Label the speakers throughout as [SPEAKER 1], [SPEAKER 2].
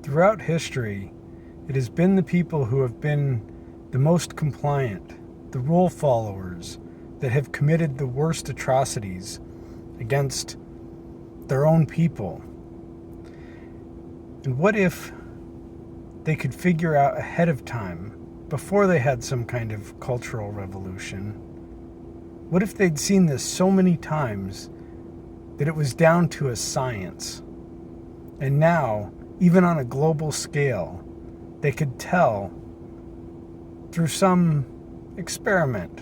[SPEAKER 1] Throughout history, it has been the people who have been the most compliant, the rule followers, that have committed the worst atrocities against their own people. And what if they could figure out ahead of time, before they had some kind of cultural revolution, what if they'd seen this so many times that it was down to a science? And now, even on a global scale, they could tell through some experiment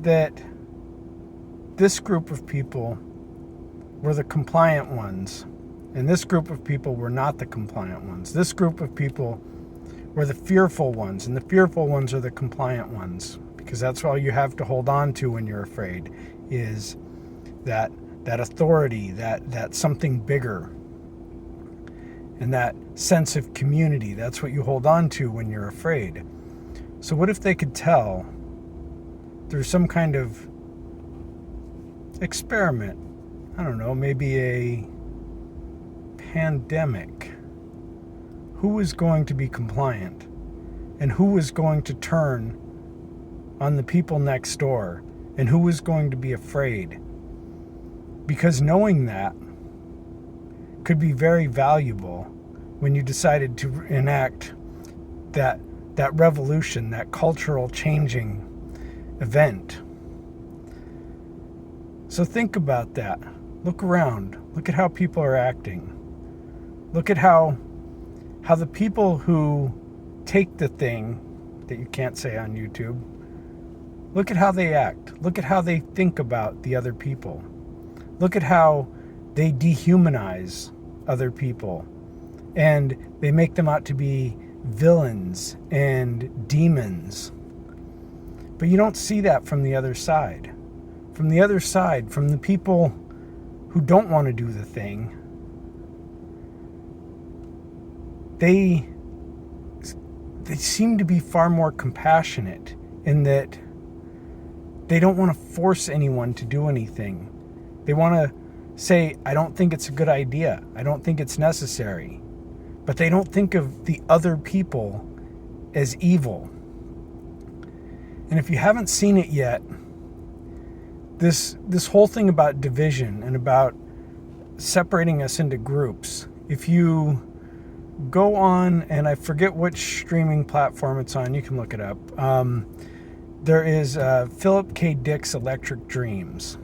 [SPEAKER 1] that this group of people were the compliant ones, and this group of people were not the compliant ones. This group of people were the fearful ones, and the fearful ones are the compliant ones, because that's all you have to hold on to when you're afraid, is that authority, that something bigger, and that sense of community. That's what you hold on to when you're afraid. So what if they could tell through some kind of experiment, I don't know, maybe a pandemic, who was going to be compliant and who was going to turn on the people next door and who was going to be afraid? Because knowing that could be very valuable when you decided to enact that revolution, that cultural changing event. So think about that. Look around. Look at how people are acting. Look at how the people who take the thing that you can't say on YouTube, look at how they act. Look at how they think about the other people. Look at how they dehumanize other people, and they make them out to be villains and demons. But you don't see that from the other side. From the other side, from the people who don't want to do the thing, they seem to be far more compassionate in that they don't want to force anyone to do anything. They want to say, I don't think it's a good idea. I don't think it's necessary. But they don't think of the other people as evil. And if you haven't seen it yet, this whole thing about division and about separating us into groups, if you go on, and I forget which streaming platform it's on, you can look it up. There is Philip K. Dick's Electric Dreams.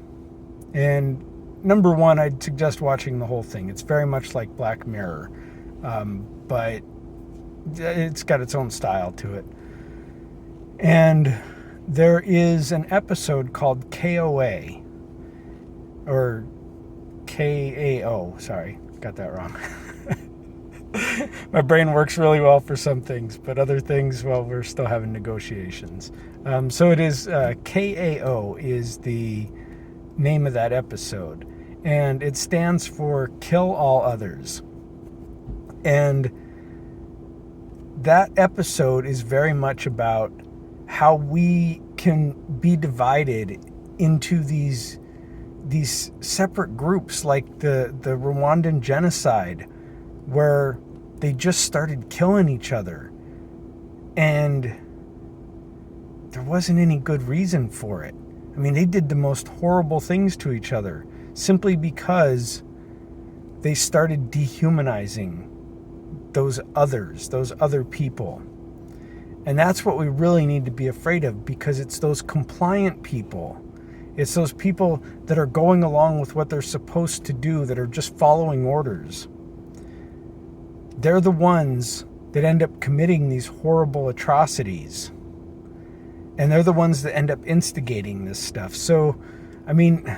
[SPEAKER 1] And number one, I'd suggest watching the whole thing. It's very much like Black Mirror, but it's got its own style to it. And there is an episode called KOA, or KAO, sorry, got that wrong. My brain works really well for some things, but other things, well, we're still having negotiations. So it is, KAO is the name of that episode, and it stands for Kill All Others. And that episode is very much about how we can be divided into these separate groups, like the Rwandan genocide, where they just started killing each other and there wasn't any good reason for it. I mean, they did the most horrible things to each other simply because they started dehumanizing those others, those other people. And that's what we really need to be afraid of, because it's those compliant people. It's those people that are going along with what they're supposed to do, that are just following orders. They're the ones that end up committing these horrible atrocities. And they're the ones that end up instigating this stuff. So, I mean,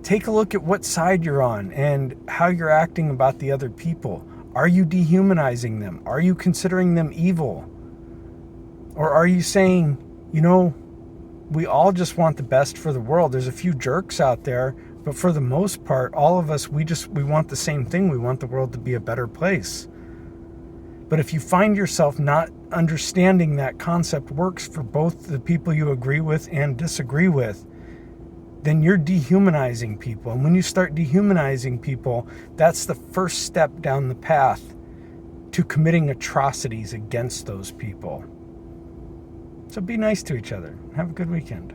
[SPEAKER 1] take a look at what side you're on and how you're acting about the other people. Are you dehumanizing them? Are you considering them evil? Or are you saying, you know, we all just want the best for the world. There's a few jerks out there, but for the most part, all of us, we want the same thing. We want the world to be a better place. But if you find yourself not understanding that concept works for both the people you agree with and disagree with, then you're dehumanizing people. And when you start dehumanizing people, that's the first step down the path to committing atrocities against those people. So be nice to each other. Have a good weekend.